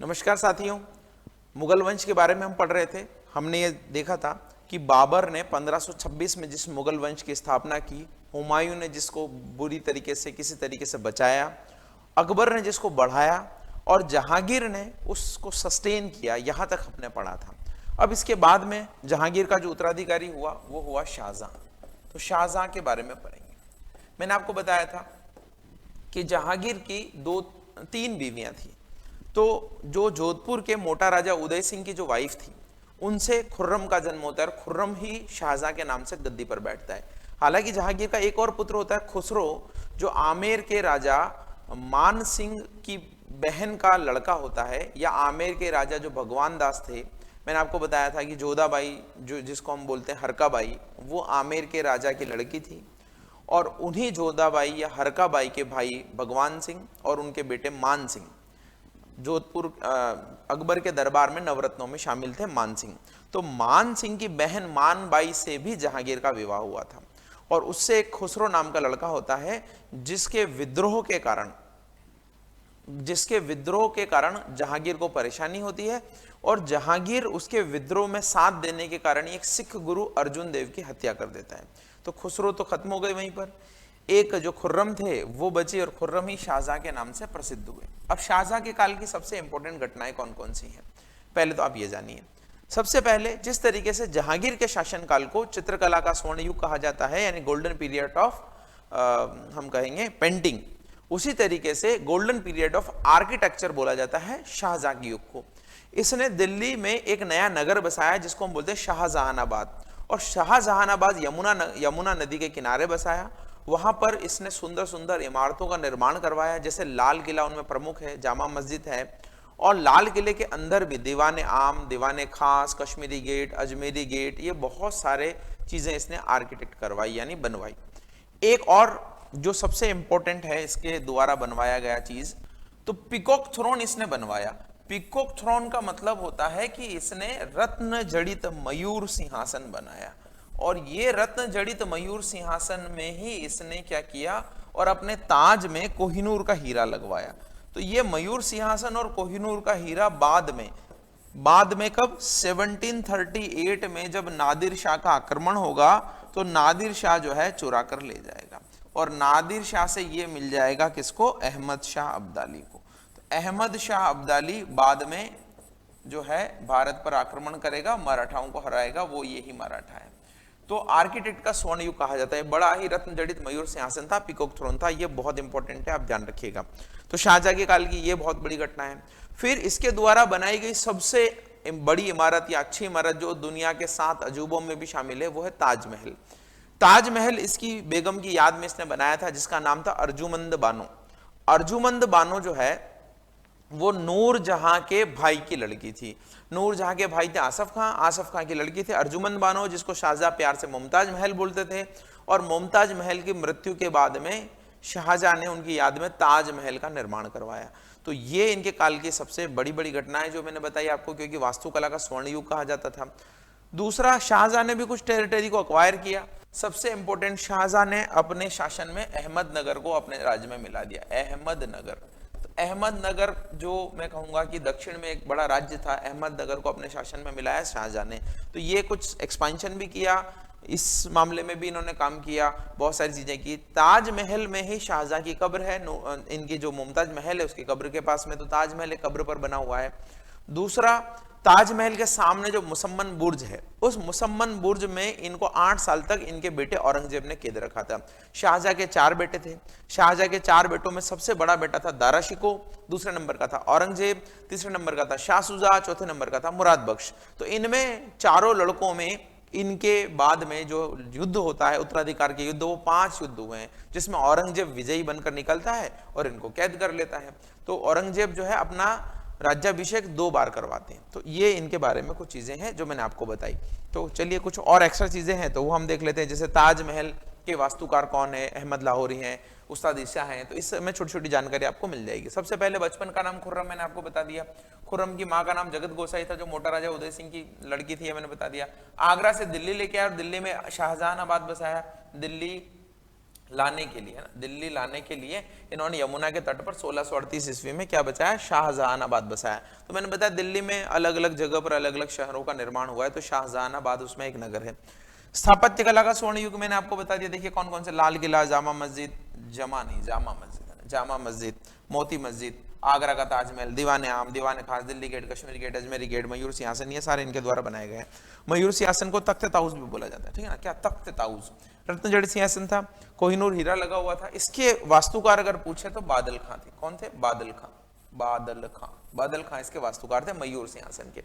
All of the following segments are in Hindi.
नमस्कार साथियों, मुगल वंश के बारे में हम पढ़ रहे थे। हमने ये देखा था कि बाबर ने 1526 में जिस मुगल वंश की स्थापना की, हुमायूं ने जिसको बुरी तरीके से किसी तरीके से बचाया, अकबर ने जिसको बढ़ाया और जहांगीर ने उसको सस्टेन किया, यहां तक हमने पढ़ा था। अब इसके बाद में जहांगीर का जो उत्तराधिकारी हुआ वो हुआ शाहजहां। तो शाहजहां के बारे में पढ़ेंगे। मैंने आपको बताया था कि जहांगीर की तीन बीवियां थी। तो जो जोधपुर के मोटा राजा उदय सिंह की जो वाइफ थी, उनसे खुर्रम का जन्म होता है और खुर्रम ही शाहजहां के नाम से गद्दी पर बैठता है। हालांकि जहांगीर का एक और पुत्र होता है खुसरो, जो आमेर के राजा मान सिंह की बहन का लड़का होता है, या आमेर के राजा जो भगवान दास थे। मैंने आपको बताया था कि जोधाबाई, जो जिसको हम बोलते हैं हरकाबाई, वो आमेर के राजा की लड़की थी और उन्हीं जोधाबाई या हरकाबाई के भाई भगवान सिंह और उनके बेटे मान सिंह जोधपुर अकबर के दरबार में नवरत्नों में शामिल थे मान सिंह। तो मान सिंह की बहन मान बाई से भी जहांगीर का विवाह हुआ था और उससे एक खुसरो नाम का लड़का होता है, जिसके विद्रोह के कारण जहांगीर को परेशानी होती है और जहांगीर उसके विद्रोह में साथ देने के कारण एक सिख गुरु अर्जुन देव की हत्या कर देता है। तो खुसरो तो खत्म हो गए वहीं पर। एक जो खुर्रम थे वो बचे और खुर्रम ही शाहजहां के नाम से प्रसिद्ध हुए। अब शाहजहां के काल की सबसे इंपॉर्टेंट घटनाएं कौन कौन सी हैं, पहले तो आप ये जानिए। सबसे पहले, जिस तरीके से जहांगीर के शासनकाल को चित्रकला का स्वर्ण युग कहा जाता है, यानी गोल्डन पीरियड ऑफ हम कहेंगे पेंटिंग, उसी तरीके से गोल्डन पीरियड ऑफ आर्किटेक्चर बोला जाता है शाहजहां के युग को। इसने दिल्ली में एक नया नगर बसाया जिसको हम बोलते हैं शाहजहानाबाद, और शाहजहानाबाद यमुना नदी के किनारे बसाया। वहां पर इसने सुंदर सुंदर इमारतों का निर्माण करवाया, जैसे लाल किला उनमें प्रमुख है, जामा मस्जिद है, और लाल किले के अंदर भी दीवाने आम, दीवाने खास, कश्मीरी गेट, अजमेरी गेट, ये बहुत सारे चीजें इसने आर्किटेक्ट करवाई यानी बनवाई। एक और जो सबसे इंपॉर्टेंट है इसके द्वारा बनवाया गया चीज, तो पिकॉक थ्रोन इसने बनवाया। पिकॉक थ्रोन का मतलब होता है कि इसने रत्न जड़ित मयूर सिंहासन बनाया, और ये रत्न जड़ित मयूर सिंहासन में ही इसने क्या किया, और अपने ताज में कोहिनूर का हीरा लगवाया। तो ये मयूर सिंहासन और कोहिनूर का हीरा बाद में कब, 1738 में जब नादिर शाह का आक्रमण होगा, तो नादिर शाह जो है चुरा कर ले जाएगा, और नादिर शाह से ये मिल जाएगा किसको, अहमद शाह अब्दाली को। तो अहमद शाह अब्दाली बाद में जो है भारत पर आक्रमण करेगा, मराठाओं को हराएगा, वो यही मराठा है। तो आर्किटेक्ट का स्वर्ण युग कहा जाता है। बड़ा ही रत्न जड़ित मयूर सिंहासन था, पिकॉक थ्रोन था, ये बहुत इंपॉर्टेंट है, आप ध्यान रखिएगा। तो शाहजहां के काल की ये बहुत बड़ी घटना है। फिर इसके द्वारा बनाई गई सबसे बड़ी इमारत या अच्छी इमारत जो दुनिया के 7 अजूबों में भी शामिल है, वो है ताजमहल। ताजमहल इसकी बेगम की याद में इसने बनाया था, जिसका नाम था अर्जुमंद बानो। अर्जुमंद बानो जो है वो नूर जहां के भाई की लड़की थी। नूर जहां के भाई थे आसफ खां की लड़की थी अर्जुमंद बानो, जिसको शाहजहां प्यार से मुमताज महल बोलते थे। और मुमताज महल की मृत्यु के बाद में शाहजहां ने उनकी याद में ताजमहल का निर्माण करवाया। तो ये इनके काल की सबसे बड़ी बड़ी घटनाएं जो मैंने बताई आपको, क्योंकि वास्तुकला का स्वर्ण युग कहा जाता था। दूसरा, शाहजहां ने भी कुछ टेरिटरी को अक्वायर किया। सबसे इंपॉर्टेंट, शाहजहां ने अपने शासन में अहमदनगर को अपने राज्य में मिला दिया। अहमदनगर, अहमदनगर जो मैं कहूंगा कि दक्षिण में एक बड़ा राज्य था, अहमदनगर को अपने शासन में मिलाया शाहजहां ने। तो ये कुछ एक्सपेंशन भी किया, इस मामले में भी इन्होंने काम किया, बहुत सारी चीजें की। ताजमहल में ही शाहजहां की कब्र है, इनकी जो मुमताज महल है उसकी कब्र के पास में, तो ताजमहल एक कब्र पर बना हुआ है। दूसरा, ताजमहल के सामने जो मुसम्मन बुर्ज है, उस मुसम्मन बुर्ज में इनको 8 साल तक इनके बेटे औरंगजेब ने कैद रखा था। शाहजहां के 4 बेटे थे। शाहजहां के 4 बेटों में सबसे बड़ा बेटा था दारा शिकोह, दूसरे नंबर का था औरंगजेब, तीसरे नंबर का था शाह सुजा, चौथे नंबर का था मुराद बख्श। तो इनमें चारों लड़कों में इनके बाद में जो युद्ध होता है, उत्तराधिकार के युद्ध, वो 5 युद्ध हुए हैं, जिसमें औरंगजेब विजयी बनकर निकलता है और इनको कैद कर लेता है। तो औरंगजेब जो है अपना राज्याभिषेक 2 बार करवाते हैं। तो ये इनके बारे में कुछ चीजें हैं जो मैंने आपको बताई। तो चलिए कुछ और एक्स्ट्रा चीजें हैं तो वो हम देख लेते हैं। जैसे ताजमहल के वास्तुकार कौन है, अहमद लाहौरी हैं, उस्ताद ईसा हैं। तो इसमें छोटी छोटी जानकारी आपको मिल जाएगी। सबसे पहले बचपन का नाम खुर्रम मैंने आपको बता दिया। खुर्रम की माँ का नाम जगत गोसाई था, जो मोटा राजा उदय सिंह की लड़की थी, ये मैंने बता दिया। आगरा से दिल्ली लेके आया और दिल्ली में शाहजहानाबाद बसाया। दिल्ली लाने के लिए, दिल्ली लाने के लिए इन्होंने यमुना के तट पर 1638 ईस्वी में क्या बचाया, शाहजहानाबाद बसाया। तो मैंने बताया दिल्ली में अलग अलग जगह पर अलग अलग शहरों का निर्माण हुआ है, तो शाहजहानाबाद उसमें एक नगर है। स्थापत्य कला का स्वर्ण युग मैंने आपको बता दिया। देखिए कौन कौन से, लाल किला, जामा मस्जिद, जामा मस्जिद, मोती मस्जिद, आगरा का ताजमहल, दीवाने Aam, Diwane Khas, Delhi Gate, Kashmiri Gate, Ajmeri Gate, Mayur Singhasan, ये सारे इनके द्वारा बनाए गए हैं। मयूर सिंहासन को तख्त ताउस भी बोला जाता है, ठीक है ना, क्या तख्त ताउस। रत्नजड़ित सिंहासन था, कोहिनूर हीरा लगा हुआ था। इसके वास्तुकार अगर पूछे तो बादल खां थे। कौन थे, बादल खां इसके वास्तुकार थे मयूर सिंहासन के,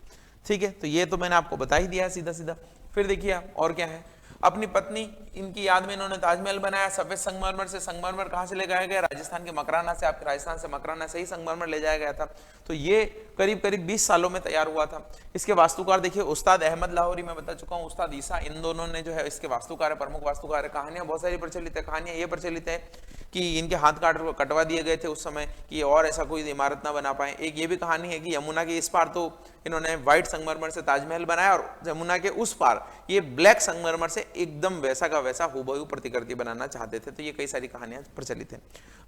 ठीक है। तो ये तो मैंने आपको बता ही दिया है सीधा सीधा। फिर देखिए आप और क्या है, अपनी पत्नी इनकी याद में इन्होंने ताजमहल बनाया। सफेद संगमरमर से, संगमरमर कहां से ले जाया गया, राजस्थान के मकराना से, आपके राजस्थान से मकराना से ही संगमरमर ले जाया गया था। तो ये करीब करीब 20 सालों में तैयार हुआ था। इसके वास्तुकार देखिए उस्ताद अहमद लाहौरी, मैं बता चुका हूँ, उस्ताद ईसा, इन दोनों ने जो है इसके वास्तुकार है, प्रमुख वास्तुकार है। कहानियां बहुत सारी प्रचलित है। कहानियां ये प्रचलित है कि इनके हाथ कटवा दिए गए थे उस समय कि और ऐसा कोई इमारत ना बना पाए। एक ये भी कहानी है कि यमुना के इस पार तो इन्होंने व्हाइट संगमरमर से ताजमहल बनाया और यमुना के उस पार ये ब्लैक संगमरमर से एकदम वैसा का वैसा हुबहू प्रतिकृति बनाना चाहते थे। तो ये कई सारी कहानियां प्रचलित हैं।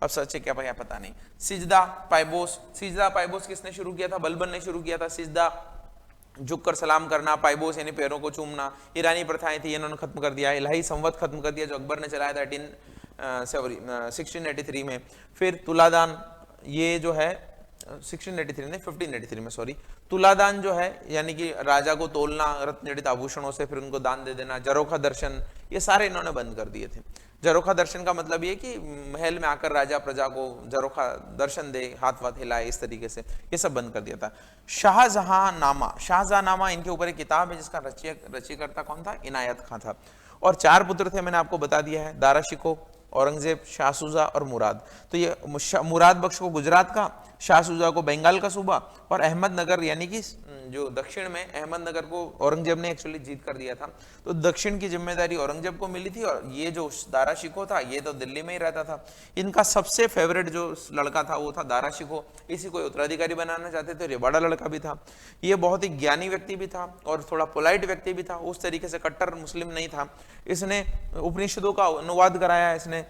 अब सच है क्या भाई पता नहीं। सिजदा पाइबोस किसने शुरू किया था, बलबन ने शुरू किया था। सिजदा झुककर सलाम करना, पाइबोस यानी पैरों को चूमना, ईरानी प्रथाएं थी, इन्होंने खत्म कर दिया। इलाही संवत खत्म कर दिया जो अकबर ने चलाया था 1683 में। फिर तुलादान, ये जो है 1683 नहीं 1583 में, सॉरी, तुलादान जो है यानी कि राजा को तोलना रत्नजड़ित आभूषणों से, फिर उनको दान दे देना। जरोखा दर्शन, ये सारे इन्होंने बंद कर दिए थे। जरोखा दर्शन का मतलब ये कि महल में आकर राजा प्रजा को जरोखा दर्शन दे, हाथ वाथ हिलाए, इस तरीके से ये सब बंद कर दिया था। शाहजहांनामा इनके ऊपर एक किताब है जिसका रचयिता कौन था, इनायत खां था। और 4 पुत्र थे, मैंने आपको बता दिया है, दारा शिकोह, औरंगजेब, शाह शुजा और मुराद। तो ये मुराद बख्श को गुजरात का, शाह शुजा को बंगाल का सूबा और अहमदनगर यानी कि जो दक्षिण में अहमदनगर को औरंगजेब ने एक्चुअली जीत कर दिया था। तो दक्षिण की जिम्मेदारी औरंगजेब को मिली थी और ये जो दारा शिकोह था ये तो दिल्ली में ही रहता था। इनका सबसे फेवरेट जो लड़का था वो था दारा शिकोह। इसी को उत्तराधिकारी बनाना चाहते थे। ये बड़ा लड़का भी था, ये बहुत ही ज्ञानी व्यक्ति भी था और थोड़ा पोलाइट व्यक्ति भी था, उस तरीके से कट्टर मुस्लिम नहीं था। इसने उपनिषदों का अनुवाद कराया, इसने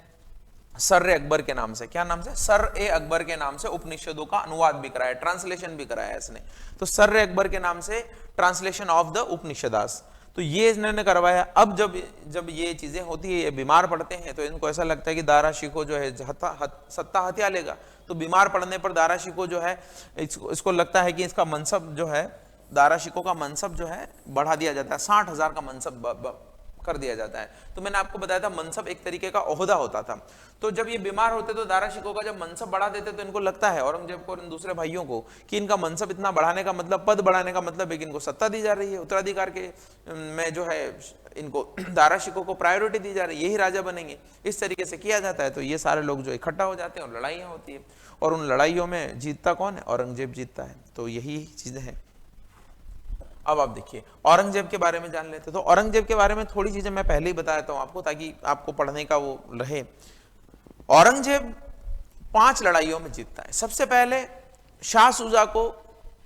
सर ए अकबर के नाम से, क्या नाम से, सर ए अकबर के नाम से उपनिषदों का अनुवाद भी कराया, ट्रांसलेशन भी कराया इसने। तो सर ए अकबर के नाम से ट्रांसलेशन ऑफ द उपनिषदास, तो ये इन्होंने करवाया। अब जब ये चीजें होती है, ये बीमार पड़ते हैं, तो इनको ऐसा लगता है कि दारा शिकोह जो है सत्ता हत्या लेगा। तो बीमार पड़ने पर दारा शिकोह जो है इसको लगता है कि इसका मनसब जो है, दारा शिकोह का मनसब जो है बढ़ा दिया जाता है, 60,000 का मनसब कर दिया जाता है। तो मैंने आपको बताया था मनसब एक तरीके का ओहदा होता था। तो जब ये बीमार होते तो दारा शिकोह का जब मनसब बढ़ा देते तो इनको लगता है, औरंगजेब को और इन दूसरे भाइयों को, कि इनका मनसब इतना बढ़ाने का मतलब, पद बढ़ाने का मतलब है कि इनको सत्ता दी जा रही है, उत्तराधिकार के में जो है इनको दारा शिकोह को प्रायोरिटी दी जा रही है, यही राजा बनेंगे, इस तरीके से किया जाता है। तो ये सारे लोग जो इकट्ठा हो जाते हैं और लड़ाइयाँ होती है, और उन लड़ाइयों में जीतता कौन है, औरंगजेब जीतता है। तो यही चीजें हैं। अब आप देखिए औरंगजेब के बारे में जान लेते। तो औरंगजेब के बारे में थोड़ी चीजें मैं पहले ही बताता हूं आपको, ताकि आपको पढ़ने का वो रहे। औरंगजेब 5 लड़ाइयों में जीतता है। सबसे पहले शाह शुजा को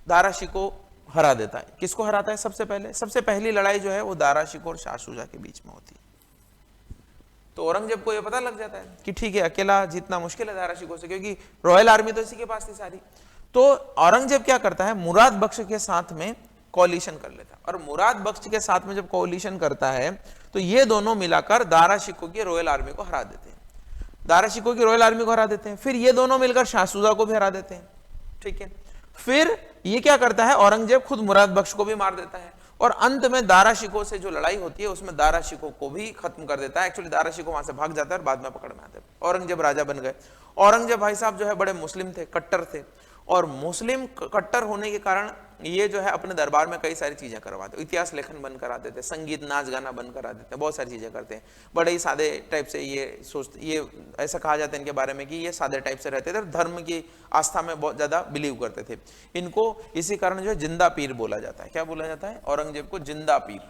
दारा शिकोह हरा देता है। किसको हराता है सबसे पहले? सबसे पहली लड़ाई जो है वो दारा शिकोह और शाह शुजा के बीच में होती है। तो औरंगजेब को ये पता लग जाता है कि ठीक है, अकेला जीतना मुश्किल है दारा शिकोह से, क्योंकि रॉयल आर्मी तो इसी के पास थी सारी। तो औरंगजेब क्या करता है, मुराद बख्श के साथ में कोलिशन कर लेता है। और मुराद बख्श के साथ में जब कोलिशन करता है तो ये दोनों मिलाकर दारा शिकोह की रॉयल आर्मी को हरा देते हैं। दारा शिकोह की रॉयल आर्मी को हरा देते हैं। फिर ये दोनों मिलकर शाह शुजा को भी हरा देते हैं, ठीक है। फिर ये क्या करता है, औरंगजेब खुद मुराद बख्श को भी मार देता है। और अंत में दारा शिकोह से जो लड़ाई होती है उसमें दारा शिकोह को भी खत्म कर देता है। एक्चुअली दारा शिकोह वहां से भाग जाता है और बाद में पकड़ में आते हैं। औरंगजेब राजा बन गए। औरंगजेब भाई साहब जो है बड़े मुस्लिम थे, कट्टर थे, और मुस्लिम कट्टर होने के कारण ये जो है अपने दरबार में कई सारी चीजें करवाते, इतिहास लेखन बंद करा देते, संगीत नाच गाना बंद करा देते, बहुत सारी चीजें करते हैं। बड़े ही सादे टाइप से ये सोचते, ये ऐसा कहा जाता है इनके बारे में कि ये सादे टाइप से रहते थे, धर्म की आस्था में बहुत ज्यादा बिलीव करते थे। इनको इसी कारण जो है जिंदा पीर बोला जाता है। क्या बोला जाता है? औरंगजेब को जिंदा पीर।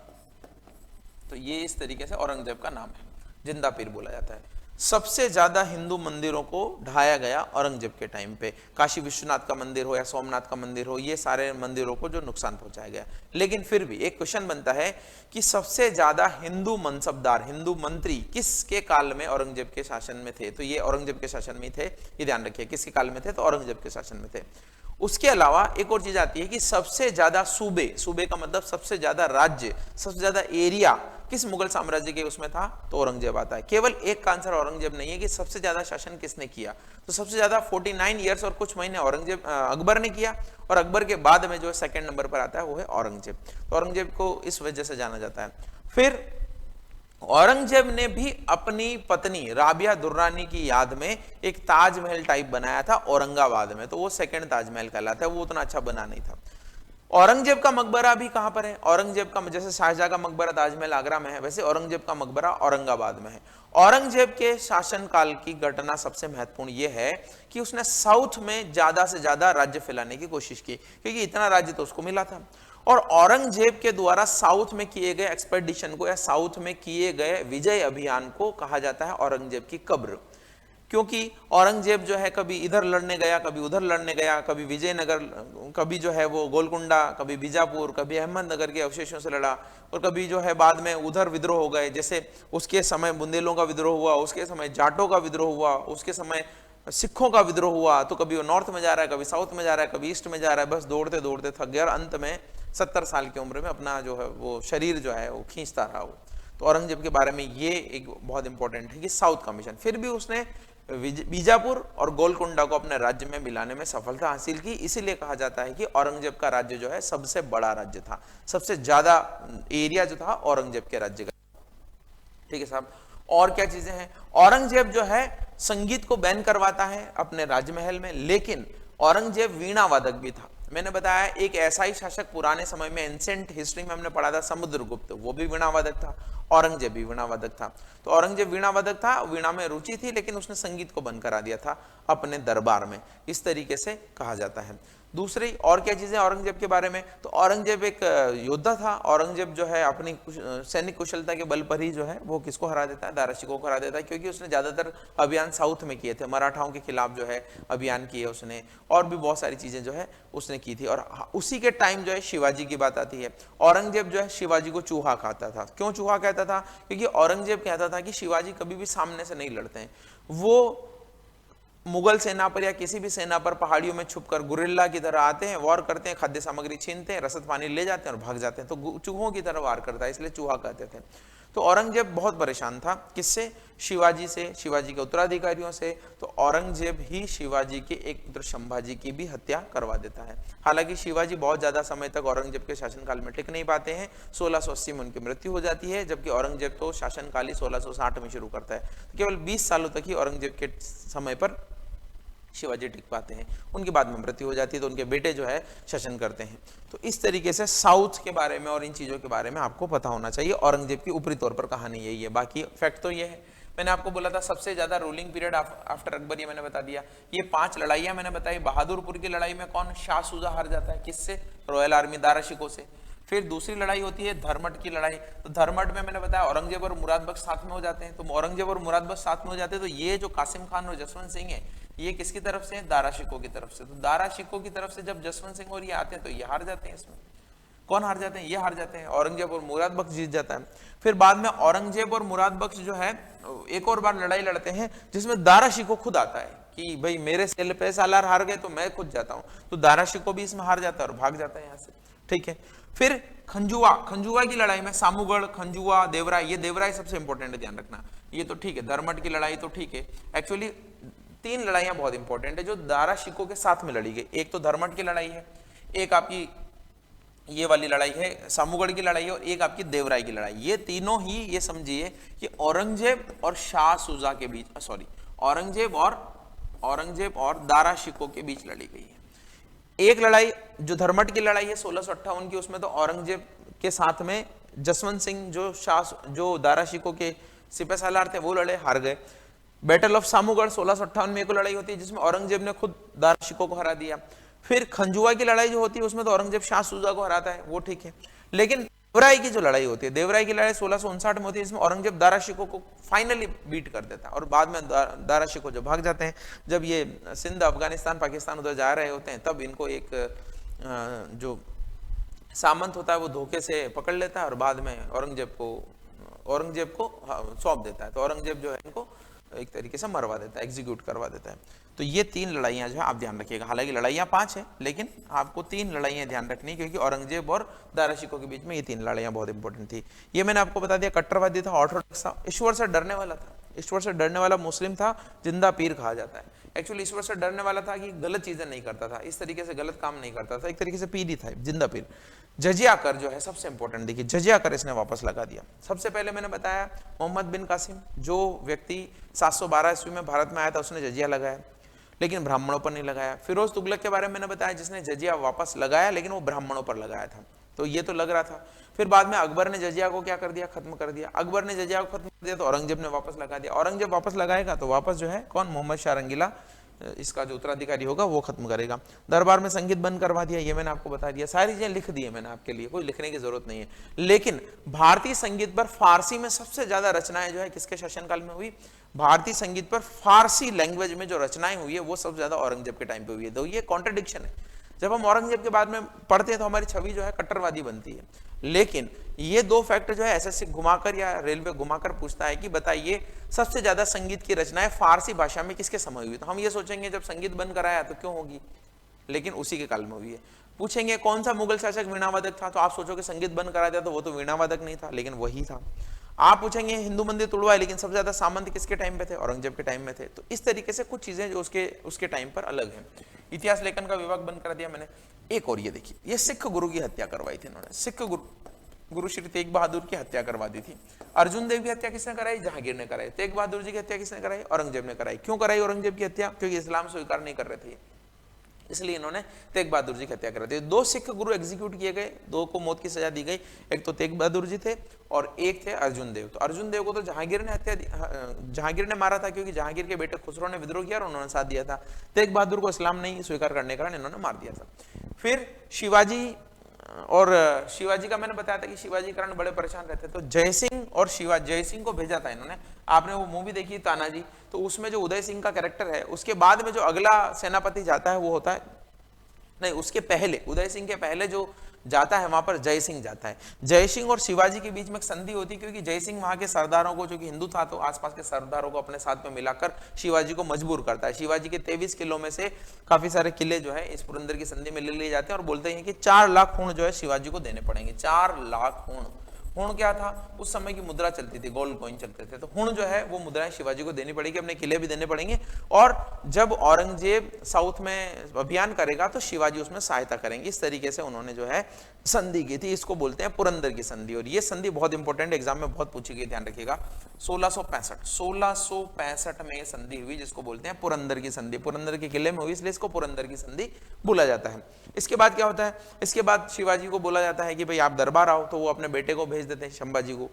तो ये इस तरीके से औरंगजेब का नाम है, जिंदा पीर बोला जाता है। सबसे ज्यादा हिंदू मंदिरों को ढाया गया औरंगजेब के टाइम पे। काशी विश्वनाथ का मंदिर हो या सोमनाथ का मंदिर हो, ये सारे मंदिरों को जो नुकसान पहुंचाया गया। लेकिन फिर भी एक क्वेश्चन बनता है कि सबसे ज्यादा हिंदू मनसबदार, हिंदू मंत्री किसके काल में औरंगजेब के शासन में थे? तो ये औरंगजेब के शासन में थे, ये ध्यान रखिए। किसके काल में थे? तो औरंगजेब के शासन में थे। उसके अलावा एक और चीज आती है कि सबसे ज्यादा सूबे, सूबे का मतलब सबसे ज्यादा राज्य, सबसे ज्यादा एरिया किस मुगल साम्राज्य के उसमें था? तो औरंगजेब आता है। केवल एक का आंसर औरंगजेब नहीं है कि सबसे ज्यादा शासन किसने किया। तो सबसे ज्यादा 49 ईयर्स और कुछ महीने औरंगजेब अकबर ने किया, और अकबर के बाद में जो सेकंड नंबर पर आता है वो है औरंगजेब। तो औरंगजेब को इस वजह से जाना जाता है। फिर औरंगजेब ने भी अपनी पत्नी राबिया दुर्रानी की याद में एक ताजमहल टाइप बनाया था औरंगाबाद में, तो वो सेकंड ताजमहल कहलाता है। वो उतना अच्छा बना नहीं था। औरंगजेब का मकबरा भी कहां पर है? औरंगजेब का, जैसे शाहजहां का मकबरा ताजमहल आगरा में है, वैसे औरंगजेब का मकबरा औरंगाबाद में है। औरंगजेब के शासनकाल की घटना सबसे महत्वपूर्ण यह है कि उसने साउथ में ज्यादा से ज्यादा राज्य फैलाने की कोशिश की, क्योंकि इतना राज्य तो उसको मिला था। और औरंगजेब के द्वारा साउथ में किए गए एक्सपेडिशन को या साउथ में किए गए विजय अभियान को कहा जाता है औरंगजेब की कब्र। क्योंकि औरंगजेब जो है कभी इधर लड़ने गया, कभी उधर लड़ने गया, कभी विजयनगर, कभी जो है वो गोलकुंडा, कभी बीजापुर, कभी अहमदनगर के अवशेषों से लड़ा, और कभी जो है बाद में उधर विद्रोह हो गए। जैसे उसके समय बुंदेलों का विद्रोह हुआ, उसके समय जाटों का विद्रोह हुआ, उसके समय सिखों का विद्रोह हुआ। तो कभी वो नॉर्थ में जा रहा है, कभी साउथ में जा रहा है, कभी ईस्ट में जा रहा है, बस दौड़ते दौड़ते थक गया और अंत में 70 साल की उम्र में अपना जो है वो शरीर जो है वो खींचता रहा वो। तो औरंगजेब के बारे में ये एक बहुत इंपॉर्टेंट है कि साउथ का मिशन। फिर भी उसने बीजापुर और गोलकुंडा को अपने राज्य में मिलाने में सफलता हासिल की। इसीलिए कहा जाता है कि औरंगजेब का राज्य जो है सबसे बड़ा राज्य था, सबसे ज्यादा एरिया जो था औरंगजेब के राज्य का। ठीक है साहब। और क्या चीजें हैं? औरंगजेब जो है संगीत को बैन करवाता है अपने राजमहल में, लेकिन औरंगजेब वीणा वादक भी था। मैंने बताया एक ऐसा ही शासक पुराने समय में, एंसेंट हिस्ट्री में हमने पढ़ा था, समुद्रगुप्त, वो भी वीणा वादक था। औरंगजेब भी वीणा वादक था। तो औरंगजेब वीणा वादक था, वीणा में रुचि थी, लेकिन उसने संगीत को बंद करा दिया था अपने दरबार में, इस तरीके से कहा जाता है। दूसरी और क्या चीजें औरंगजेब के बारे में? तो औरंगजेब एक योद्धा था। औरंगजेब जो है अपनी सैनिक कुशलता के बल पर ही जो है वो किसको हरा देता है? दारा शिकोह को हरा देता है, क्योंकि उसने ज्यादातर अभियान साउथ में किए थे। मराठाओं के खिलाफ जो है अभियान किए उसने, और भी बहुत सारी चीजें जो है उसने की थी। और उसी के टाइम जो है शिवाजी की बात आती है। औरंगजेब जो है शिवाजी को चूहा खाता था। क्यों चूहा कहता था? क्योंकि औरंगजेब कहता था कि शिवाजी कभी भी सामने से नहीं लड़ते हैं, वो मुगल सेना पर या किसी भी सेना पर पहाड़ियों में छुपकर गुरिल्ला की तरह आते हैं, वार करते हैं, खाद्य सामग्री छीनते हैं, रसद पानी ले जाते हैं और भाग जाते हैं। तो चूहों की तरह वार करता है, इसलिए चूहा कहते थे। तो औरंगजेब बहुत परेशान था, किससे? शिवाजी से, शिवाजी के उत्तराधिकारियों से। तो औरंगजेब ही शिवाजी के एक पुत्र संभाजी की भी हत्या करवा देता है। हालांकि शिवाजी बहुत ज्यादा समय तक औरंगजेब के शासनकाल में टिक नहीं पाते हैं, 1680 में उनकी मृत्यु हो जाती है, जबकि औरंगजेब तो शासनकाल ही 1660 में शुरू करता है। तो केवल 20 सालों तक ही औरंगजेब के समय पर शिवाजी टिक पाते हैं, उनके बाद में मृत्यु हो जाती है, तो उनके बेटे जो है शासन करते हैं। तो इस तरीके से साउथ के बारे में और इन चीजों के बारे में आपको पता होना चाहिए। औरंगजेब की ऊपरी तौर पर कहानी यही है, बाकी फैक्ट तो ये है। मैंने आपको बोला था सबसे ज्यादा रूलिंग पीरियड आफ्टर अकबर, ये मैंने बता दिया। ये 5 लड़ाइयां मैंने बताई। बहादुरपुर की लड़ाई में कौन? शाह सुजा हार जाता है, किससे? रॉयल आर्मी दारा शिकोह से। फिर दूसरी लड़ाई होती है धर्मट की लड़ाई। तो धर्मट में मैंने बताया औरंगजेब और मुराद बख्श साथ में हो जाते हैं। तो औरंगजेब और मुराद बख्श साथ में हो जाते हैं, तो ये जो कासिम खान और जसवंत सिंह है, ये किसकी तरफ से है? दारा शिकोह की तरफ से। तो दारा शिकोह की तरफ से जब जसवंत सिंह और ये आते हैं तो ये हार जाते हैं। इसमें कौन हार जाते हैं? ये हार जाते हैं। औरंगजेब और मुराद बख्श जीत जाता है। फिर बाद में औरंगजेब और मुराद बख्श जो है एक और बार लड़ाई लड़ते हैं, जिसमें दारा शिकोह खुद आता है कि भाई मेरे सेल पे सालार हार गए तो मैं खुद जाता हूं। तो दारा शिकोह भी इसमें हार जाता है और भाग जाता है यहाँ से। ठीक है। फिर खंजुआ, खंजुआ की लड़ाई में सामूगढ़, खंजुआ, देवराय, ये देवराय सबसे इंपॉर्टेंट है, ध्यान रखना। ये तो ठीक है, धर्मट की लड़ाई तो ठीक है। एक्चुअली 3 लड़ाइयां बहुत इंपॉर्टेंट है जो दारा शिकोह के साथ में लड़ी गई। एक तो धर्मट की लड़ाई है, एक आपकी ये वाली लड़ाई है सामूगढ़ की लड़ाई है, और एक आपकी देवराय की लड़ाई। ये तीनों ही ये समझिए कि औरंगजेब और शाह सुजा के बीच, सॉरी, औरंगजेब और दारा शिकोह के बीच लड़ी गई है। एक लड़ाई जो धर्मट की लड़ाई है 1658 की, उसमें तो औरंगजेब के साथ में जसवंत सिंह जो दारा शिकोह के सिपह सालार थे वो लड़े, हार गए। बैटल ऑफ सामूगढ़ 1658 में एक लड़ाई होती है जिसमें औरंगजेब ने खुद दारा शिकोह को हरा दिया। फिर खंजुआ की लड़ाई जो होती है उसमें तो औरंगजेब शाह सुजा को हराता है, वो ठीक है। लेकिन देवराई की जो लड़ाई होती है, देवराई की लड़ाई 1659 में होती है, इसमें औरंगजेब दारा शिकोह को फाइनली बीट कर देता है और बाद में दारा शिकोह जो भाग जाते हैं। जब ये सिंध, अफगानिस्तान, पाकिस्तान उधर जा रहे होते हैं, तब इनको एक जो सामंत होता है वो धोखे से पकड़ लेता है और बाद में औरंगजेब को सौंप देता है। तो औरंगजेब जो है इनको एक तरीके से मरवा देता है, एग्जीक्यूट करवा देता है। तो ये 3 लड़ाइयां जो है आप ध्यान रखिएगा। हालांकि लड़ाइयां 5 है, लेकिन आपको 3 लड़ाइयां ध्यान रखनी, क्योंकि औरंगजेब और दारा शिकोह के बीच में ये 3 लड़ाइयां बहुत इंपॉर्टेंट थी। ये मैंने आपको बता दिया, कट्टरवादी था, ऑर्थोडॉक्स था, ईश्वर से डरने वाला था, ईश्वर से डरने वाला मुस्लिम था, जिंदा पीर कहा जाता है। एक्चुअली ईश्वर से डरने वाला था कि गलत चीजें नहीं करता था, इस तरीके से गलत काम नहीं करता था, एक तरीके से पीर ही था, जिंदा पीर। जजिया कर जो है सबसे इंपॉर्टेंट, देखिए जजिया कर इसने वापस लगा दिया। सबसे पहले मैंने बताया मोहम्मद बिन कासिम, जो व्यक्ति 712 ईस्वी में भारत में आया था, उसने जजिया लगाया, लेकिन ब्राह्मणों पर नहीं लगाया। फिरोज तुगलक के बारे में मैंने बताया, जिसने जजिया वापस लगाया, लेकिन वो ब्राह्मणों पर लगाया था, तो ये तो लग रहा था। फिर बाद में अकबर ने जजिया को क्या कर दिया, खत्म कर दिया। अकबर ने जजिया को खत्म कर दिया तो औरंगजेब ने वापस लगा दिया। औरंगजेब वापस लगाएगा तो वापस जो है कौन, मोहम्मद शाह रंगीला, इसका जो उत्तराधिकारी होगा वो खत्म करेगा। दरबार में संगीत बंद करवा दिया, ये मैंने आपको बता दिया। सारी चीजें लिख दी है मैंने आपके लिए, कोई लिखने की जरूरत नहीं है। लेकिन भारतीय संगीत पर फारसी में सबसे ज्यादा रचनाएं जो है किसके शासनकाल में हुई, भारतीय संगीत पर फारसी लैंग्वेज में जो रचनाएं हुई है वो सबसे ज्यादा औरंगजेब के टाइम पे हुई है। तो ये कॉन्ट्रडिक्शन है, जब हम औरंगजेब के बाद में पढ़ते हैं तो हमारी छवि जो है कट्टरवादी बनती है। लेकिन ये 2 फैक्ट जो है एसएससी घुमाकर या रेलवे घुमाकर पूछता है कि बताइए सबसे ज्यादा संगीत की रचनाएं फारसी भाषा में किसके समय हुई, तो हम ये सोचेंगे जब संगीत बंद कराया तो क्यों होगी, लेकिन उसी के काल में हुई है। पूछेंगे कौन सा मुगल शासक वीणावादक था, तो आप सोचोगे संगीत बंद करा दिया तो वो तो वीणावादक नहीं था, लेकिन वही था। आप पूछेंगे हिंदू मंदिर तोड़वाए, लेकिन सबसे ज्यादा सामंत किसके टाइम पे थे, औरंगजेब के टाइम में थे। तो इस तरीके से कुछ चीजें जो उसके टाइम पर अलग है। इतिहास लेखन का विभाग बंद कर दिया मैंने। एक और ये देखिए, ये सिख गुरु की हत्या करवाई थी इन्होंने, सिख गुरु श्री तेग बहादुर की हत्या करवा दी थी। अर्जुन देव की हत्या किसने कराई, जहांगीर ने कराई। तेग बहादुर जी की हत्या किसने कराई, औरंगजेब ने कराई। क्यों कराई औरंगजेब की हत्या, क्योंकि इस्लाम स्वीकार नहीं कर रहे थे, इसलिए इन्होंने तेग बहादुर जी की हत्या करा दी। 2 सिख गुरु एग्जीक्यूट किए गए, 2 को मौत की सजा दी गई। एक तो तेग बहादुर जी थे और एक थे अर्जुन देव। तो अर्जुन देव को तो जहांगीर ने मारा था, क्योंकि जहांगीर के बेटे खुसरो ने विद्रोह किया और उन्होंने साथ दिया था। तेग बहादुर को इस्लाम नहीं स्वीकार करने के कारण इन्होंने मार दिया था। फिर शिवाजी का मैंने बताया था कि शिवाजी के कारण बड़े परेशान रहते, तो जय सिंह को भेजा था इन्होंने। आपने वो मूवी देखी तानाजी, तो उसमें जो उदय सिंह का कैरेक्टर है, उसके बाद में जो अगला सेनापति जाता है वो होता है, नहीं उसके पहले, उदय सिंह के पहले जो जाता है वहां पर जय सिंह जाता है। जय सिंह और शिवाजी के बीच में एक संधि होती है, क्योंकि जय सिंह वहां के सरदारों को, जो कि हिंदू था, तो आसपास के सरदारों को अपने साथ में मिलाकर शिवाजी को मजबूर करता है। शिवाजी के 23 किलों में से काफी सारे किले जो है इस पुरंदर की संधि में ले लिए जाते हैं और बोलते हैं कि 4 लाख खून जो है शिवाजी को देने पड़ेंगे। 4 लाख खून। हुण क्या था, उस समय की मुद्रा चलती थी, गोल्ड कॉइन चलते थे, तो हुण जो है वो मुद्राएं शिवाजी को देनी पड़ेगी, अपने किले भी देने पड़ेंगे। और जब औरंगजेब साउथ में अभियान करेगा तो शिवाजी उसमें सहायता करेंगे। इस तरीके से उन्होंने जो है संधि की थी, इसको बोलते हैं पुरंदर की संधि। और ये संधि बहुत इंपॉर्टेंट, एग्जाम में बहुत पूछी गई, ध्यान रखिएगा। 1665 में ये संधि हुई, जिसको बोलते हैं पुरंदर की संधि। पुरंदर के किले में हुई, इसलिए इसको पुरंदर की संधि बोला जाता है। इसके बाद क्या होता है, इसके बाद शिवाजी को बोला जाता है कि भाई आप दरबार आओ, तो वो अपने बेटे को भेज देते हैं, संभाजी को।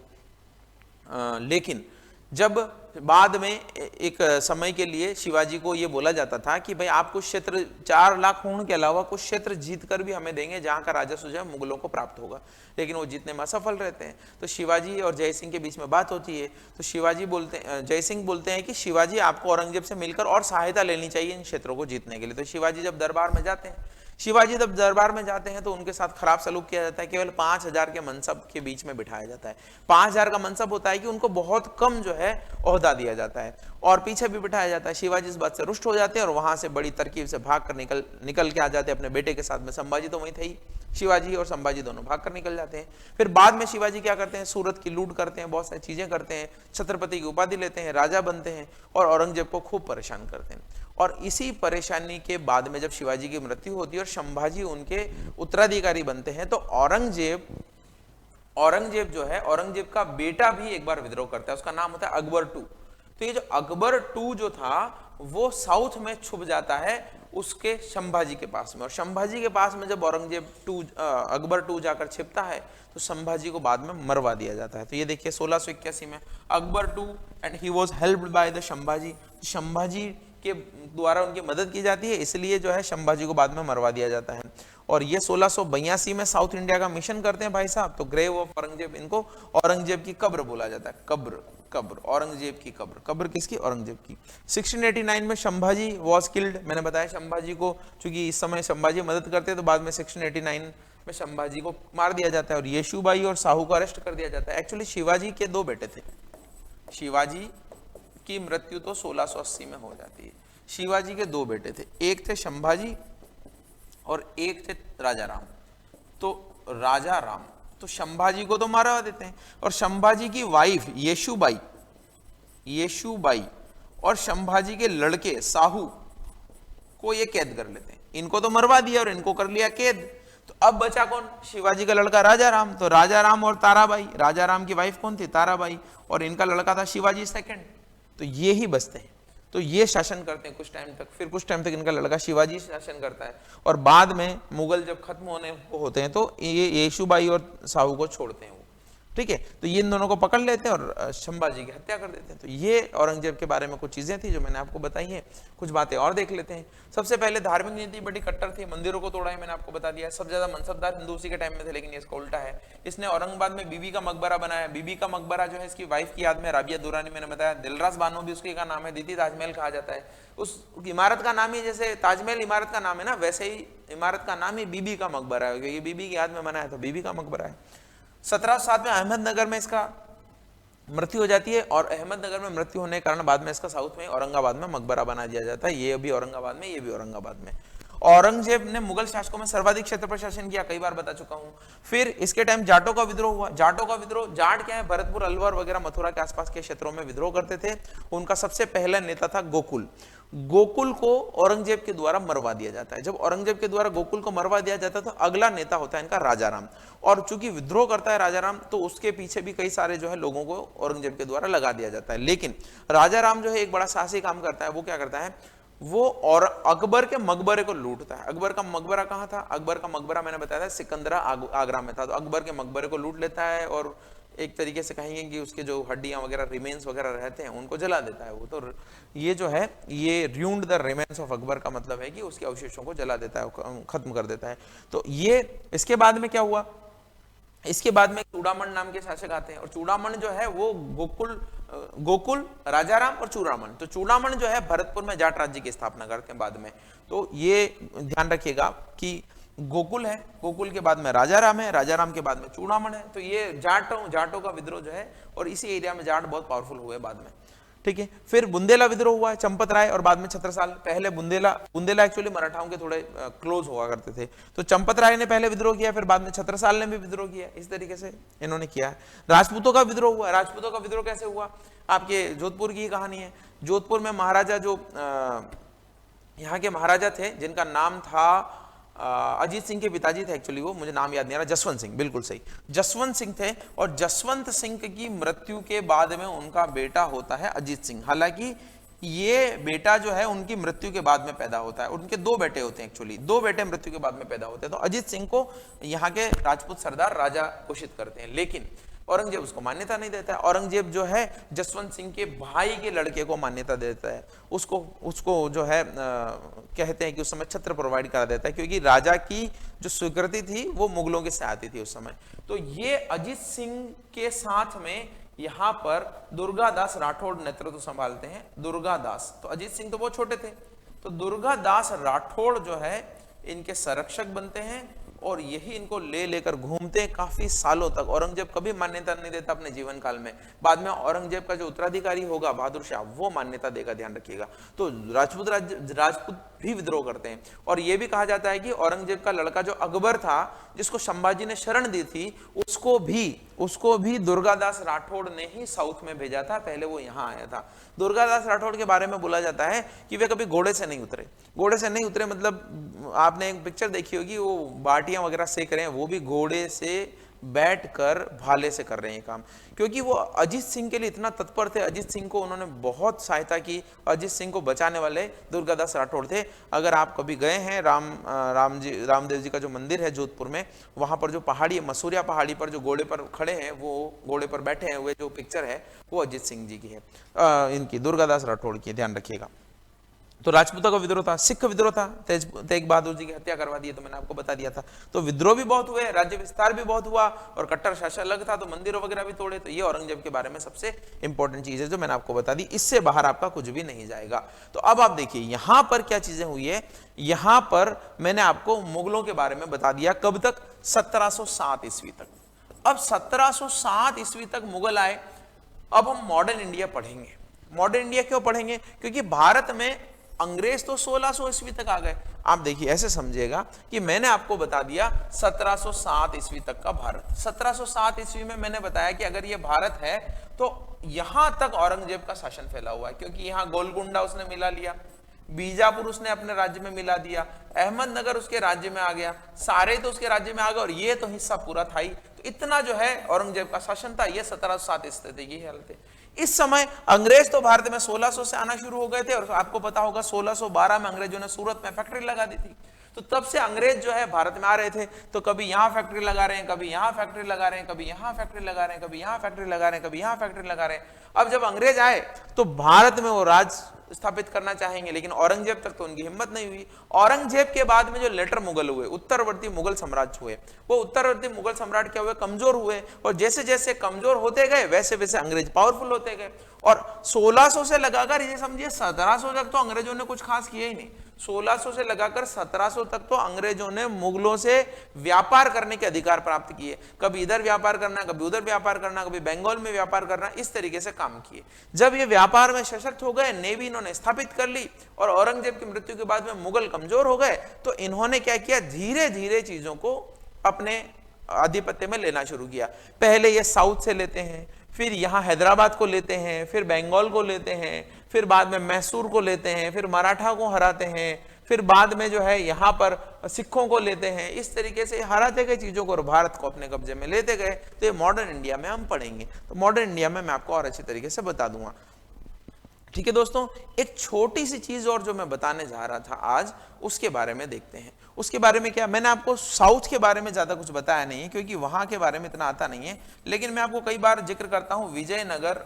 लेकिन जब बाद में एक समय के लिए शिवाजी को ये बोला जाता था कि भाई आप कुछ क्षेत्र 4 लाख खून के अलावा कुछ क्षेत्र जीत कर भी हमें देंगे, जहां का राजस्व जो है मुगलों को प्राप्त होगा, लेकिन वो जीतने में असफल रहते हैं। तो शिवाजी और जय सिंह के बीच में बात होती है, तो जय सिंह बोलते हैं कि शिवाजी आपको औरंगजेब से मिलकर और सहायता लेनी चाहिए इन क्षेत्रों को जीतने के लिए। तो शिवाजी जब दरबार में जाते हैं तो उनके साथ खराब सलूक किया जाता है, केवल 5000 के मनसब के बीच में बिठाया जाता है। 5000 का मनसब होता है कि उनको बहुत कम जो है ओहदा दिया जाता है और पीछे भी बिठाया जाता है। शिवाजी इस बात से रुष्ट हो जाते हैं और वहां से बड़ी तरकीब से भाग कर निकल के आ जाते हैं अपने बेटे के साथ में। संभाजी तो वहीं थे ही, शिवाजी और संभाजी दोनों भाग कर निकल जाते हैं। फिर बाद में शिवाजी क्या करते हैं, सूरत की लूट करते हैं, बहुत सारी चीजें करते हैं, छत्रपति की उपाधि लेते हैं, राजा बनते हैं और औरंगजेब को खूब परेशान करते हैं। और इसी परेशानी के बाद में जब शिवाजी की मृत्यु होती है और संभाजी उनके उत्तराधिकारी बनते हैं, तो औरंगजेब जो है, औरंगजेब का बेटा भी एक बार विद्रोह करता है, उसका नाम होता है अकबर टू। तो ये जो अकबर टू जो था वो साउथ में छुप जाता है उसके संभाजी के पास में, और संभाजी के पास में जब अकबर टू जाकर छिपता है तो संभाजी को बाद में मरवा दिया जाता है। तो ये देखिए 1681 में Akbar too and he was helped by the Sambhaji. Sambhaji के द्वारा उनकी मदद की जाती है, इसलिए जो है संभाजी को बाद में मरवा दिया जाता है। और ये 1682 में साउथ इंडिया का मिशन करते हैं भाई साहब, तो ग्रेव ऑफ औरंगजेब, इनको औरंगजेब की कब्र बोला जाता है, कब्र, कब्र, औरंगजेब की कब्र, कब्र किसकी? औरंगजेब की। 1689 में संभाजी वॉज किल्ड, मैंने बताया संभाजी को, चूंकि इस समय संभाजी मदद करते हैं तो बाद में 1689 में संभाजी को मार दिया जाता है और येशुबाई और साहू को अरेस्ट कर दिया जाता है। एक्चुअली शिवाजी के 2 बेटे थे, शिवाजी की मृत्यु तो 1680 में हो जाती है। शिवाजी के 2 बेटे थे, एक थे संभाजी और एक थे राजा राम। तो राजा राम तो संभाजी को तो मारवा देते हैं और संभाजी की वाइफ येशुबाई, येशुबाई और संभाजी के लड़के साहू को ये कैद कर लेते हैं। इनको तो मरवा दिया और इनको कर लिया कैद, तो अब बचा कौन? शिवाजी का लड़का राजा राम। तो राजा राम और ताराबाई, राजा राम की वाइफ कौन थी? ताराबाई, और इनका लड़का था शिवाजी सेकंड। तो ये ही बचते हैं, तो ये शासन करते हैं कुछ टाइम तक, फिर कुछ टाइम तक इनका लड़का शिवाजी शासन करता है और बाद में मुगल जब खत्म होने को होते हैं तो ये येशुबाई और साहू को छोड़ते हैं वो, ठीक है। तो ये इन दोनों को पकड़ लेते हैं और संभाजी की हत्या कर देते हैं। तो ये औरंगजेब के बारे में कुछ चीजें थी जो मैंने आपको बताई हैं। कुछ बातें और देख लेते हैं। सबसे पहले धार्मिक नीति बड़ी कट्टर थी, मंदिरों को तोड़ा है, मैंने आपको बता दिया। सबसे ज्यादा मनसबदार हिंदू उसी के टाइम में थे, लेकिन इसका उल्टा है। इसने औरंगाबाद में बीबी का मकबरा बनाया। बीबी का मकबरा जो है इसकी वाइफ की याद में, राबिया दुरानी, मैंने बताया। दिलरास बानो भी उसके का नाम है, दीदी ताजमहल कहा जाता है। उस इमारत का नाम ही जैसे ताजमहल इमारत का नाम है ना, वैसे ही इमारत का नाम ही बीबी का मकबरा है, क्योंकि बीबी की याद में बनाया तो बीबी का मकबरा है। 1707 में अहमदनगर में इसका मृत्यु हो जाती है और अहमदनगर में मृत्यु होने के कारण बाद में इसका साउथ में औरंगाबाद में मकबरा बना दिया जाता है। ये भी औरंगाबाद में, ये भी औरंगाबाद में। औरंगजेब ने मुगल शासकों में सर्वाधिक क्षेत्र पर शासन किया, कई बार बता चुका हूं। फिर इसके टाइम जाटों का विद्रोह हुआ। जाटों का विद्रोह, जाट क्या है, भरतपुर, अलवर वगैरह मथुरा के आसपास के क्षेत्रों में विद्रोह करते थे। उनका सबसे पहला नेता था गोकुल। गोकुल को औरंगजेब के द्वारा मरवा दिया जाता है। जब औरंगजेब के द्वारा गोकुल को मरवा दिया जाता है तो अगला नेता होता है इनका राजाराम, और चूंकि विद्रोह करता है राजाराम तो उसके पीछे भी कई सारे जो है लोगों को औरंगजेब के द्वारा लगा दिया जाता है। लेकिन राजाराम जो है एक बड़ा साहसी काम करता है। वो क्या करता है, वो और अकबर के मकबरे को लूटता है। अकबर का मकबरा कहाँ था? अकबर का मकबरा मैंने बताया था सिकंदरा आगरा में था। तो अकबर के मकबरे को लूट लेता है और एक तरीके से कहेंगे कि उसके जो हड्डियां वगैरह रिमेन्स वगैरह रहते हैं उनको जला देता है वो। तो ये जो है ये ruined the remains of Akbar का मतलब है कि उसके अवशेषों को जला देता है, खत्म कर देता है। तो ये इसके बाद में क्या हुआ, इसके बाद में चूड़ामण नाम के शासक आते हैं और चूड़ामण जो है वो गोकुल, राजाराम और चूड़ामण। तो चूड़ामण जो है भरतपुर में जाट राज्य की स्थापना करते हैं बाद में। तो ये ध्यान रखिएगा कि गोकुल है, गोकुल के बाद में राजाराम है, राजाराम के बाद में चूड़ामण है। तो ये जाटों का विद्रोह जो है, और इसी एरिया में जाट बहुत पावरफुल हुए बाद में, ठीक है। फिर बुंदेला विद्रोह हुआ है, चंपत राय और बाद में छत्रसाल। पहले बुंदेला एक्चुअली मराठाओं के थोड़े क्लोज हुआ करते थे। तो चंपत राय ने पहले विद्रोह किया, फिर बाद में छत्रसाल ने भी विद्रोह किया। इस तरीके से इन्होंने किया है। राजपूतों का विद्रोह हुआ। राजपूतों का विद्रोह कैसे हुआ, आपके जोधपुर की कहानी है। जोधपुर में महाराजा जो यहाँ के महाराजा थे जिनका नाम था अजीत सिंह के पिताजी थे, एक्चुअली वो मुझे नाम याद नहीं आ रहा, जसवंत सिंह, बिल्कुल सही, जसवंत सिंह थे। और जसवंत सिंह की मृत्यु के बाद में उनका बेटा होता है अजीत सिंह। हालांकि ये बेटा जो है उनकी मृत्यु के बाद में पैदा होता है। उनके 2 बेटे होते हैं, एक्चुअली 2 बेटे मृत्यु के बाद में पैदा होते हैं। तो अजीत सिंह को यहाँ के राजपूत सरदार राजा घोषित करते हैं, लेकिन औरंगजेब उसको मान्यता नहीं देता है। औरंगजेब जो है जसवंत सिंह के भाई के लड़के को मान्यता देता है, उसको जो है कहते हैं कि उस समय छत्र प्रोवाइड करा देता है, क्योंकि राजा की जो स्वीकृति थी वो मुगलों के से आती थी उस समय। तो ये अजीत सिंह के साथ में यहाँ पर दुर्गादास राठौड़ नेतृत्व संभालते हैं। दुर्गादास, तो अजीत सिंह तो बहुत छोटे थे, तो दुर्गादास राठौड़ जो है इनके संरक्षक बनते हैं और यही इनको लेकर घूमते हैं काफी सालों तक। औरंगजेब कभी मान्यता नहीं देता अपने जीवन काल में। बाद में औरंगजेब का जो उत्तराधिकारी होगा बहादुर शाह, वो मान्यता देगा, ध्यान रखिएगा। तो राजपूत भी विद्रोह करते हैं। और यह भी कहा जाता है कि औरंगजेब का लड़का जो अकबर था, जिसको संभाजी ने शरण दी थी, उसको भी दुर्गादास राठौड़ ने ही साउथ में भेजा था। पहले वो यहाँ आया था। दुर्गादास राठौड़ के बारे में बोला जाता है कि वे कभी घोड़े से नहीं उतरे। घोड़े से नहीं उतरे मतलब आपने एक पिक्चर देखी होगी, वो बाटियां वगैरह सेक रहे हैं, वो भी घोड़े से बैठकर भाले से कर रहे हैं काम, क्योंकि वो अजीत सिंह के लिए इतना तत्पर थे। अजीत सिंह को उन्होंने बहुत सहायता की। अजीत सिंह को बचाने वाले दुर्गादास राठौड़ थे। अगर आप कभी गए हैं रामदेव जी का जो मंदिर है जोधपुर में, वहां पर जो पहाड़ी है, मसूरिया पहाड़ी पर जो घोड़े पर खड़े हैं, वो घोड़े पर बैठे हैं हुए जो पिक्चर है वो अजीत सिंह जी की है, इनकी दुर्गादास राठौड़ की, ध्यान रखिएगा। तो राजपूतों का विद्रोह था, सिख विद्रोह था, तेग बहादुर जी की हत्या करवा दी, तो मैंने आपको बता दिया था। तो विद्रोह भी बहुत हुए, राज्य विस्तार भी बहुत हुआ, और कट्टर शासन अलग था, तो मंदिरों वगैरह भी तोड़े। तो ये औरंगजेब के बारे में सबसे इंपॉर्टेंट चीज है जो मैंने आपको बता दी, इससे बाहर आपका कुछ भी नहीं जाएगा। तो अब आप देखिए यहां पर क्या चीजें हुई है। यहां पर मैंने आपको मुगलों के बारे में बता दिया, कब तक? 1707 ईस्वी तक। अब 1707 ईस्वी तक मुगल आए। अब हम मॉडर्न इंडिया पढ़ेंगे। मॉडर्न इंडिया क्यों पढ़ेंगे? क्योंकि भारत में अंग्रेज तो 1600 ईस्वी तक आ गए। आप देखिए ऐसे समझिएगा कि मैंने आपको बता दिया 1707 ईस्वी तक का भारत। 1707 ईस्वी में मैंने बताया कि अगर ये भारत है तो यहां तक औरंगजेब का शासन फैला हुआ है, क्योंकि यहां गोलकुंडा उसने मिला लिया, बीजापुर उसने अपने राज्य में मिला दिया, अहमदनगर उसके राज्य में आ गया, सारे तो उसके राज्य में आ गए, और ये तो हिस्सा पूरा था ही। तो इतना जो है औरंगजेब का शासन था। ये 1707 ईस्वी की हालत है। इस समय अंग्रेज तो भारत में 1600 से आना शुरू हो गए थे, और आपको पता होगा 1612 में अंग्रेजों ने सूरत में फैक्ट्री लगा दी थी। तो तब से अंग्रेज जो है भारत में आ रहे थे, तो कभी यहां फैक्ट्री लगा रहे हैं, कभी यहां फैक्ट्री लगा रहे हैं, कभी यहां फैक्ट्री लगा रहे हैं, कभी यहां फैक्ट्री लगा रहे हैं, कभी यहां फैक्ट्री लगा रहे हैं। अब जब अंग्रेज आए तो भारत में वो राज स्थापित करना चाहेंगे, लेकिन औरंगजेब तक तो उनकी हिम्मत नहीं हुई। औरंगजेब के बाद में जो लेटर मुगल हुए, उत्तरवर्ती मुगल सम्राट हुए, वो उत्तरवर्ती मुगल सम्राट क्या हुए? कमजोर हुए, और जैसे जैसे कमजोर होते गए वैसे वैसे अंग्रेज पावरफुल होते गए। और 1600 से लगाकर ये समझिए 1700 तक तो अंग्रेजों ने कुछ खास किया ही नहीं। 1600 से लगाकर 1700 तक तो अंग्रेजों ने मुगलों से व्यापार करने के अधिकार प्राप्त किए। कभी इधर व्यापार करना, कभी उधर व्यापार करना, कभी बंगाल में व्यापार करना, इस तरीके से काम किए। जब ये व्यापार में सशक्त हो गए, नेवी इन्होंने स्थापित कर ली, और औरंगजेब की मृत्यु के बाद में मुगल कमजोर हो गए, तो इन्होंने क्या किया? धीरे धीरे चीजों को अपने आधिपत्य में लेना शुरू किया। पहले ये साउथ से लेते हैं, फिर यहां हैदराबाद को लेते हैं, फिर बंगाल को लेते हैं, फिर बाद में मैसूर को लेते हैं, फिर मराठा को हराते हैं, फिर बाद में जो है यहां पर सिखों को लेते हैं। इस तरीके से हराते गए चीजों को और भारत को अपने कब्जे में लेते गए। तो ये मॉडर्न इंडिया में हम पढ़ेंगे। तो मॉडर्न इंडिया में मैं आपको और अच्छी तरीके से बता दूंगा। ठीक है दोस्तों, एक छोटी सी चीज और जो मैं बताने जा रहा था आज, उसके बारे में देखते हैं। उसके बारे में क्या, मैंने आपको साउथ के बारे में ज्यादा कुछ बताया नहीं है, क्योंकि वहां के बारे में इतना आता नहीं है, लेकिन मैं आपको कई बार जिक्र करता हूं विजयनगर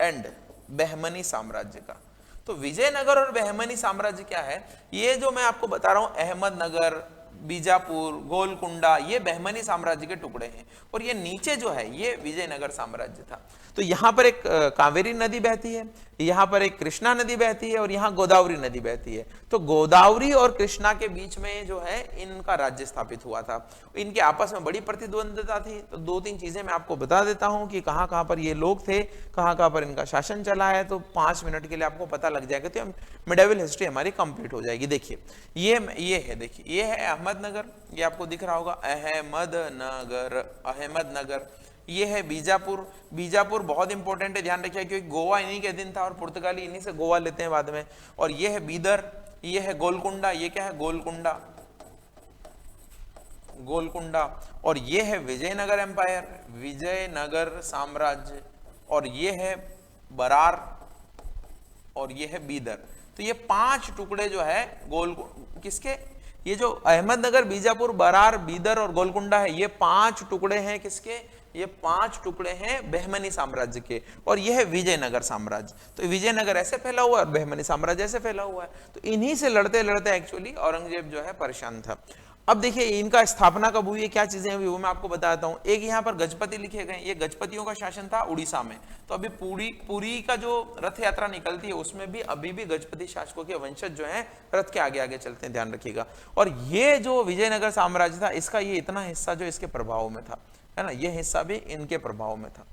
एंड बहमनी साम्राज्य का। तो विजयनगर और बहमनी साम्राज्य क्या है? ये जो मैं आपको बता रहा हूं, अहमदनगर, बीजापुर, गोलकुंडा, ये बहमनी साम्राज्य के टुकड़े हैं, और ये नीचे जो है ये विजयनगर साम्राज्य था। तो यहां पर एक कावेरी नदी बहती है, यहां पर एक कृष्णा नदी बहती है, और यहां गोदावरी नदी बहती है। तो गोदावरी और कृष्णा के बीच में जो है इनका राज्य स्थापित हुआ था। इनके आपस में बड़ी प्रतिद्वंद्विता थी। तो दो तीन चीजें मैं आपको बता देता हूं कि कहां कहां पर ये लोग थे, कहां कहां पर इनका शासन चला है। तो 5 मिनट के लिए आपको पता लग जाएगा, तो मिडेवल हिस्ट्री हमारी कंप्लीट हो जाएगी। देखिए ये है, देखिए ये है अहमदनगर, ये आपको दिख रहा होगा, अहमदनगर। ये है बीजापुर। बीजापुर बहुत इंपॉर्टेंट है, ध्यान रखिए, क्योंकि गोवा इन्हीं के दिन था और पुर्तगाली इन्हीं से गोवा लेते हैं बाद में। और ये है बीदर, ये है गोलकुंडा। ये क्या है? गोलकुंडा, गोलकुंडा। और ये है विजयनगर एम्पायर, विजयनगर साम्राज्य। और ये है बरार, और ये है बीदर। तो ये 5 टुकड़े जो है किसके? ये जो अहमदनगर, बीजापुर, बरार, बीदर और गोलकुंडा है, ये 5 टुकड़े हैं किसके? ये 5 टुकड़े हैं बहमनी साम्राज्य के। और यह है विजयनगर साम्राज्य। तो विजयनगर ऐसे फैला हुआ है और बहमनी साम्राज्य ऐसे फैला हुआ है। तो इन्हीं से लड़ते लड़ते एक्चुअली औरंगजेब जो है परेशान था। अब देखिए इनका स्थापना कब हुई है, क्या चीजें हुई, वो मैं आपको बताता हूं। एक यहाँ पर गजपति लिखे गए, ये गजपतियों का शासन था उड़ीसा में। तो अभी पुरी का जो रथ यात्रा निकलती है उसमें भी अभी भी गजपति शासकों के वंशज जो हैं रथ के आगे आगे चलते हैं, ध्यान रखिएगा। और ये जो विजयनगर साम्राज्य था, इसका ये इतना हिस्सा जो इसके प्रभाव में था, है ना, ये हिस्सा भी इनके प्रभाव में था।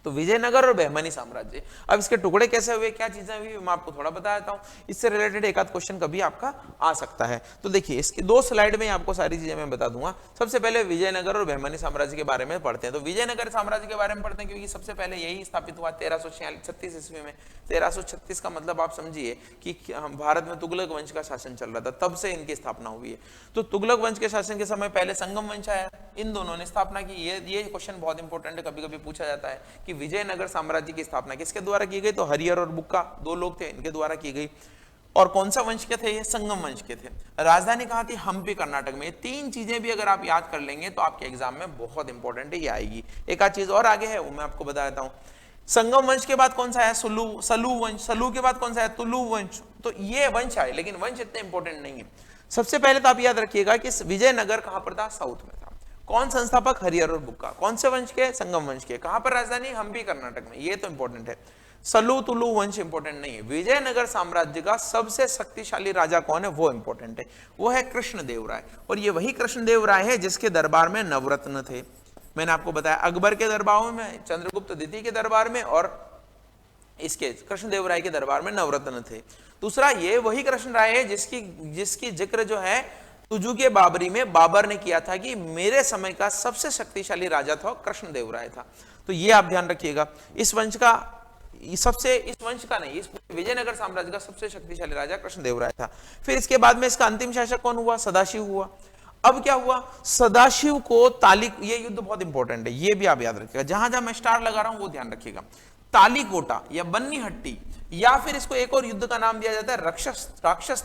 तो विजयनगर और बहमनी साम्राज्य, अब इसके टुकड़े कैसे हुए, क्या चीजें हुई, मैं आपको थोड़ा बता देता हूं। इससे रिलेटेड एक आध क्वेश्चन कभी आपका आ सकता है। तो देखिए इसकी 2 स्लाइड में आपको सारी चीजें मैं बता दूंगा। सबसे पहले विजयनगर और बहमनी साम्राज्य के बारे में पढ़ते हैं। तो विजयनगर साम्राज्य के बारे में पढ़ते हैं क्योंकि सबसे पहले यही स्थापित हुआ 1336 ईस्वी में। 1336 का मतलब आप समझिए कि भारत में तुगलक वंश का शासन चल रहा था, तब से इनकी स्थापना हुई है। तो तुगलक वंश के शासन के समय पहले संगम वंश आया, इन दोनों ने स्थापना की। ये क्वेश्चन बहुत इंपॉर्टेंट है, कभी कभी पूछा जाता है कि विजयनगर साम्राज्य की स्थापना किसके द्वारा की गई। तो हरिहर और बुक्का 2 लोग थे, इनके द्वारा की गई। और कौन सा वंश के थे ये? संगम वंश के थे। राजधानी कहां थी? हम्पी, कर्नाटक में। ये 3 चीजें भी अगर आप याद कर लेंगे तो आपके एग्जाम में बहुत इंपॉर्टेंट है, ये आएगी। एक आध चीज और आगे है वो मैं आपको बता देता हूं। संगम वंश के बाद कौन सा है? सलू वंश। सलू के बाद कौन सा है? तुलु वंश। तो ये वंश आए, लेकिन वंश इतने इंपॉर्टेंट नहीं है। सबसे पहले तो आप याद रखिएगा कि विजयनगर कहां पर था? साउथ में था। कौन संस्थापक? हरिहर और बुक्का। कौन से वंश के? संगम वंश के। कहां पर राजधानी? हम्पी, कर्नाटक में। ये तो इंपॉर्टेंट है। सलू तुलु वंश इंपॉर्टेंट नहीं है। विजयनगर साम्राज्य का सबसे शक्तिशाली राजा कौन है? वो इंपॉर्टेंट है। वो है कृष्णदेव राय। और ये वही कृष्णदेव राय है जिसके दरबार में नवरत्न थे। मैंने आपको बताया अकबर के दरबार में, चंद्रगुप्त द्वितीय के दरबार में और इसके कृष्णदेव राय के दरबार में नवरत्न थे। दूसरा, ये वही कृष्ण राय है जिसकी जिक्र जो है तुजू के बाबरी में बाबर ने किया था कि मेरे समय का सबसे शक्तिशाली राजा था कृष्णदेव राय था। तो ये आप ध्यान रखिएगा। इस वंश का नहीं, इस विजयनगर साम्राज्य का सबसे शक्तिशाली राजा कृष्णदेव राय था। फिर इसके बाद में इसका अंतिम शासक कौन हुआ? सदाशिव हुआ। अब क्या हुआ? सदाशिव को ये युद्ध बहुत इंपॉर्टेंट है, ये भी आप याद रखिएगा। जहां जहां मैं स्टार लगा रहा हूं वो ध्यान रखिएगा। तालीकोटा या बन्नीहट्टी, या फिर इसको एक और युद्ध का नाम दिया जाता है राक्षस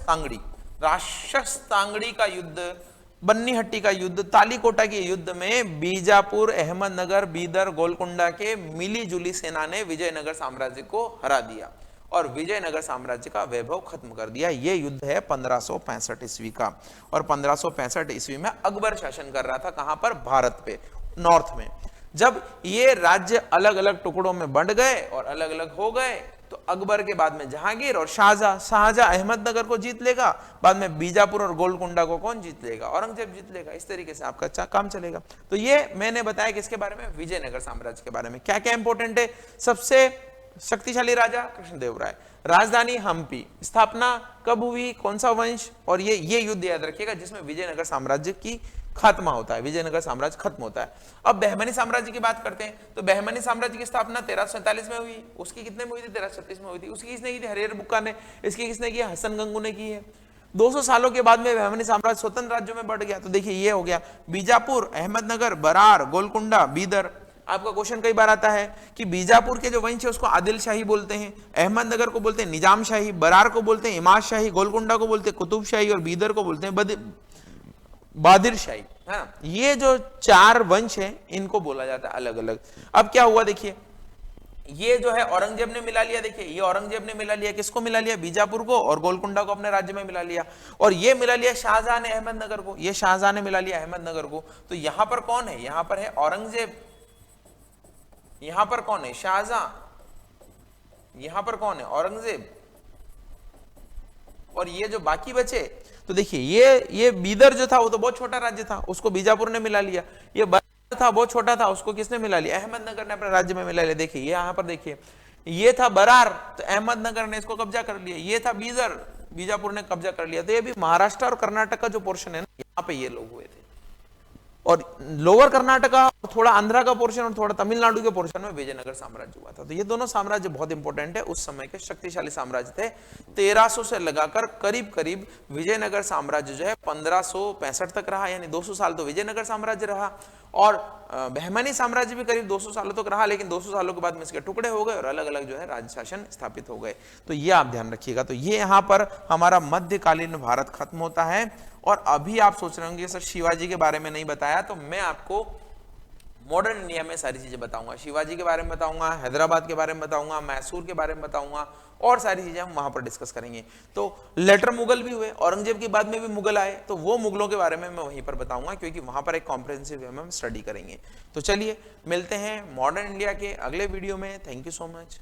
तांगड़ी का युद्ध, बन्नीहट्टी का युद्ध। तालीकोटा के युद्ध में बीजापुर, अहमदनगर, बीदर, गोलकुंडा के मिली जुली सेना ने विजयनगर साम्राज्य को हरा दिया और विजयनगर साम्राज्य का वैभव खत्म कर दिया। यह युद्ध है 1565 ईस्वी का। और 1565 ईस्वी में अकबर शासन कर रहा था। कहां पर? भारत पे, नॉर्थ में। जब ये राज्य अलग अलग टुकड़ों में बंट गए और अलग अलग हो गए, तो अकबर के बाद में जहांगीर और शाहजहां अहमदनगर को जीत लेगा, बाद में बीजापुर और गोलकुंडा को कौन जीत लेगा? औरंगजेब जीत लेगा। इस तरीके से आपका काम चलेगा। तो ये मैंने बताया किसके बारे में? विजयनगर साम्राज्य के बारे में। क्या क्या इंपॉर्टेंट है? सबसे शक्तिशाली राजा कृष्णदेव राय, राजधानी हम्पी, स्थापना कब हुई, कौन सा वंश, और ये युद्ध याद रखिएगा जिसमें विजयनगर साम्राज्य की खात्मा होता है, विजयनगर साम्राज्य खत्म होता है। अब बहमनी साम्राज्य की बात करते हैं। तो बहमनी साम्राज्य की स्थापना 1347 में हुई। उसकी कितने में हुई थी? 1336 में हुई थी। उसकी किसने की थी? हरिहर बुक्का ने। इसकी किसने की? हसन गंगू ने की है। 200 सालों के बाद में बहमनी साम्राज्य स्वतंत्र राज्यों में बढ़ गया। तो देखिए ये हो गया बीजापुर, अहमदनगर, बरार, गोलकुंडा, बीदर। आपका क्वेश्चन कई बार आता है कि बीजापुर के जो वंश है उसको आदिल शाही बोलते हैं, अहमदनगर को बोलते हैं निजाम शाही, बरार को बोलते हैं इमाद शाही, गोलकुंडा को बोलते हैं कुतुब शाही और बीदर को बोलते हैं बादिर शाही, है ना। ये जो चार वंश हैं इनको बोला जाता है अलग अलग। अब क्या हुआ देखिए, ये जो है औरंगजेब ने मिला लिया। देखिए ये औरंगजेब ने मिला लिया, किसको मिला लिया? बीजापुर को और गोलकुंडा को अपने राज्य में मिला लिया। और ये मिला लिया शाहजहां ने अहमदनगर को, ये शाहजहां ने मिला लिया अहमदनगर को। तो यहां पर कौन है? यहां पर है औरंगजेब, यहां पर कौन है? शाहजहां, यहां पर कौन है? औरंगजेब। और ये जो बाकी बचे, तो देखिए ये बीदर जो था वो तो बहुत छोटा राज्य था, उसको बीजापुर ने मिला लिया। ये बरार था बहुत छोटा था, उसको किसने मिला लिया? अहमदनगर ने अपने राज्य में मिला लिया। देखिए ये यहां पर देखिए, ये था बरार तो अहमदनगर ने इसको कब्जा कर लिया। ये था बीदर, बीजापुर ने कब्जा कर लिया। तो ये भी महाराष्ट्र और कर्नाटक का जो पोर्शन है ना, यहाँ पे ये लोग हुए थे। और लोअर कर्नाटका, थोड़ा आंध्रा का पोर्शन और थोड़ा तमिलनाडु के पोर्शन में विजयनगर साम्राज्य हुआ था। तो ये दोनों साम्राज्य बहुत इंपॉर्टेंट है, उस समय के शक्तिशाली साम्राज्य थे। 1300 से लगाकर करीब करीब विजयनगर साम्राज्य जो है 1565 तक रहा, यानी 200 साल तो विजयनगर साम्राज्य रहा। और बहमनी साम्राज्य भी करीब 200 सालों तक रहा, लेकिन 200 सालों के बाद में इसके टुकड़े हो गए और अलग अलग जो है राज्य शासन स्थापित हो गए। तो ये आप ध्यान रखिएगा। तो ये यहाँ पर हमारा मध्यकालीन भारत खत्म होता है। और अभी आप सोच रहे होंगे सर शिवाजी के बारे में नहीं बताया, तो मैं आपको मॉडर्न इंडिया में सारी चीजें बताऊंगा। शिवाजी के बारे में बताऊंगा, हैदराबाद के बारे में बताऊंगा, मैसूर के बारे में बताऊंगा, और सारी चीजें हम वहां पर डिस्कस करेंगे। तो लेटर मुगल भी हुए, औरंगजेब के बाद में भी मुगल आए, तो वो मुगलों के बारे में मैं वहीं पर बताऊंगा, क्योंकि वहां पर एक कॉम्प्रिहेंसिव वे में हम स्टडी करेंगे। तो चलिए मिलते हैं मॉडर्न इंडिया के अगले वीडियो में। Thank you so much.